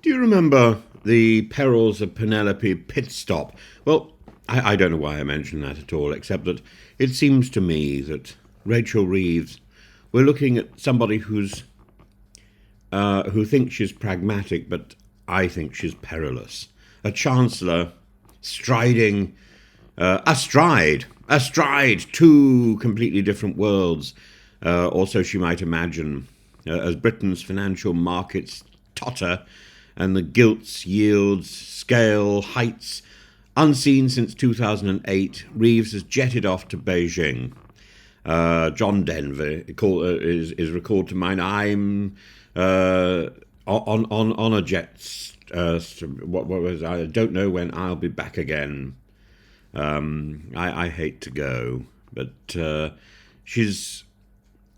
Do you remember the perils of Penelope pit stop? Well, I don't know why I mention that at all, except that it seems to me that Rachel Reeves, we're looking at somebody who thinks she's pragmatic, but I think she's perilous. A chancellor striding astride two completely different worlds, or so she might imagine, as Britain's financial markets totter and the gilts, yields, scale, heights, unseen since 2008, Reeves has jetted off to Beijing. John Denver is recalled to mind. I'm on a jet. What was I don't know when I'll be back again. I hate to go, but she's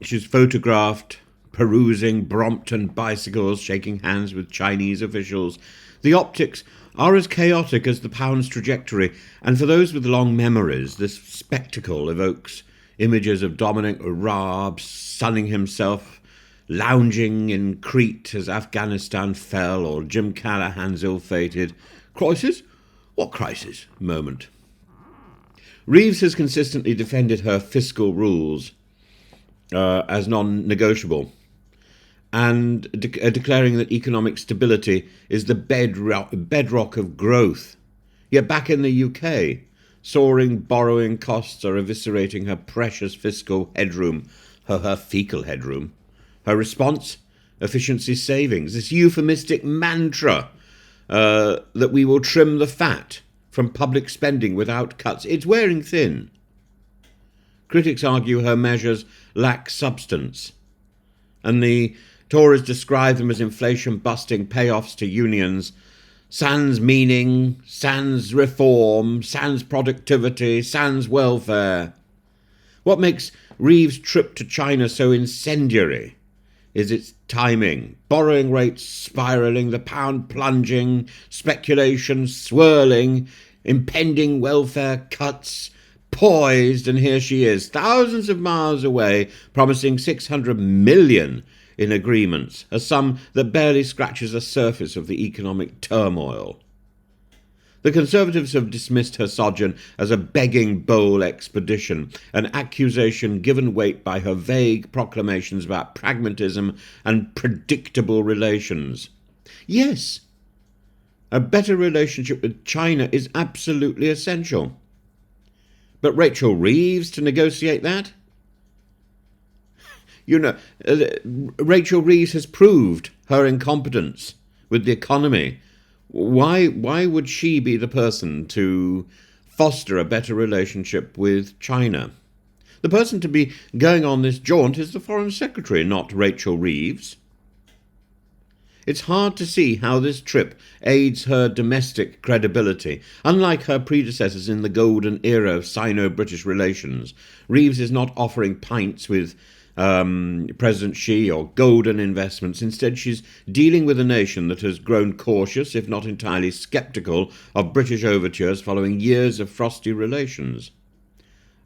photographed perusing Brompton bicycles, shaking hands with Chinese officials. The optics are as chaotic as the pound's trajectory, and for those with long memories, this spectacle evokes images of Dominic Raab sunning himself, lounging in Crete as Afghanistan fell, or Jim Callaghan's ill-fated crisis? What crisis? Moment. Reeves has consistently defended her fiscal rules as non-negotiable, and declaring that economic stability is the bedrock of growth. Yet back in the UK, soaring borrowing costs are eviscerating her precious fiscal headroom, her fecal headroom. Her response? Efficiency savings, this euphemistic mantra that we will trim the fat from public spending without cuts. It's wearing thin. Critics argue her measures lack substance, and the Tories describe them as inflation-busting payoffs to unions, sans meaning, sans reform, sans productivity, sans welfare. What makes Reeves' trip to China so incendiary is its timing. Borrowing rates spiralling, the pound plunging, speculation swirling, impending welfare cuts poised, and here she is, thousands of miles away, promising 600 million in agreements, a sum that barely scratches the surface of the economic turmoil. The Conservatives have dismissed her sojourn as a begging bowl expedition, an accusation given weight by her vague proclamations about pragmatism and predictable relations. Yes, a better relationship with China is absolutely essential. But Rachel Reeves to negotiate that? You know, Rachel Reeves has proved her incompetence with the economy. Why would she be the person to foster a better relationship with China? The person to be going on this jaunt is the Foreign Secretary, not Rachel Reeves. It's hard to see how this trip aids her domestic credibility. Unlike her predecessors in the golden era of Sino-British relations, Reeves is not offering pints with President Xi or golden investments. Instead, she's dealing with a nation that has grown cautious, if not entirely sceptical, of British overtures following years of frosty relations.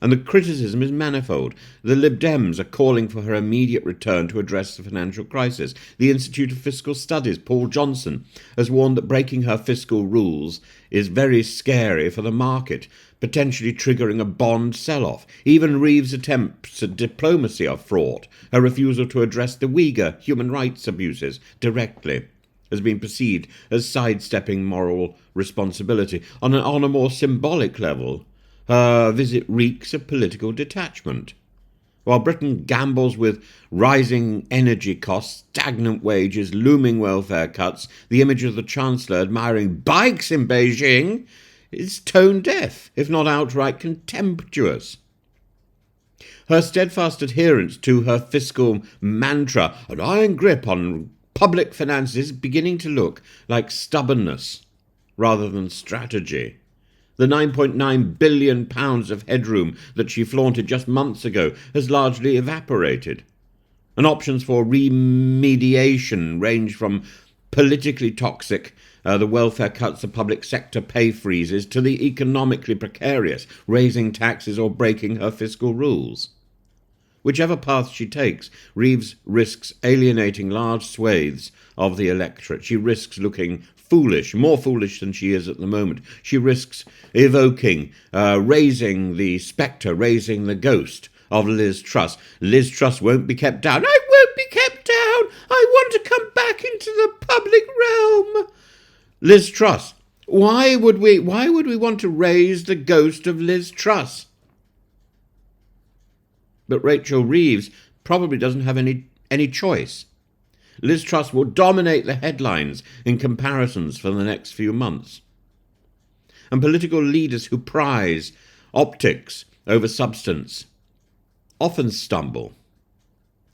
And the criticism is manifold. The Lib Dems are calling for her immediate return to address the financial crisis. The Institute of Fiscal Studies, Paul Johnson, has warned that breaking her fiscal rules is very scary for the market, potentially triggering a bond sell-off. Even Reeves' attempts at diplomacy are fraught. Her refusal to address the Uyghur human rights abuses directly has been perceived as sidestepping moral responsibility. On a more symbolic level, her visit reeks of political detachment. While Britain gambles with rising energy costs, stagnant wages, looming welfare cuts, the image of the Chancellor admiring bikes in Beijing is tone-deaf, if not outright contemptuous. Her steadfast adherence to her fiscal mantra, an iron grip on public finances, is beginning to look like stubbornness rather than strategy. The £9.9 billion of headroom that she flaunted just months ago has largely evaporated, and options for remediation range from politically toxic, the welfare cuts, the public sector pay freezes, to the economically precarious, raising taxes or breaking her fiscal rules. Whichever path she takes, Reeves risks alienating large swathes of the electorate. She risks looking foolish, more foolish than she is at the moment. She risks evoking, raising the spectre, raising the ghost of Liz Truss. Liz Truss won't be kept down. I won't be kept down. I want to come back into the public realm. Liz Truss. Why would we want to raise the ghost of Liz Truss? But Rachel Reeves probably doesn't have any choice. Liz Truss will dominate the headlines in comparisons for the next few months. And political leaders who prize optics over substance often stumble.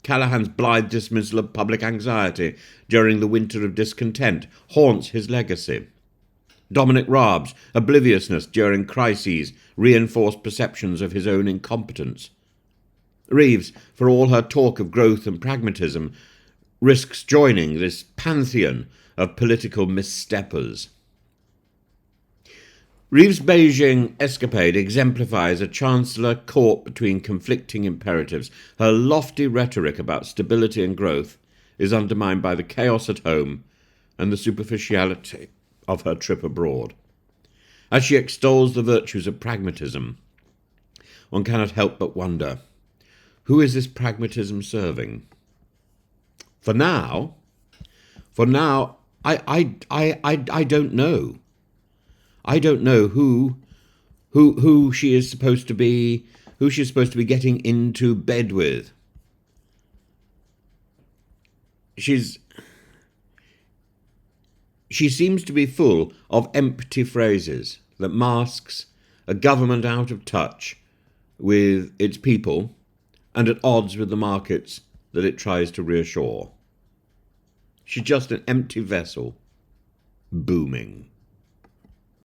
Callaghan's blithe dismissal of public anxiety during the winter of discontent haunts his legacy. Dominic Raab's obliviousness during crises reinforced perceptions of his own incompetence. Reeves, for all her talk of growth and pragmatism, risks joining this pantheon of political missteppers. Reeves' Beijing escapade exemplifies a chancellor caught between conflicting imperatives. Her lofty rhetoric about stability and growth is undermined by the chaos at home and the superficiality of her trip abroad. As she extols the virtues of pragmatism, one cannot help but wonder, who is this pragmatism serving? For now, I don't know. I don't know who she is supposed to be, who she's supposed to be getting into bed with. She seems to be full of empty phrases that masks a government out of touch with its people and at odds with the markets that it tries to reassure. She's just an empty vessel, booming.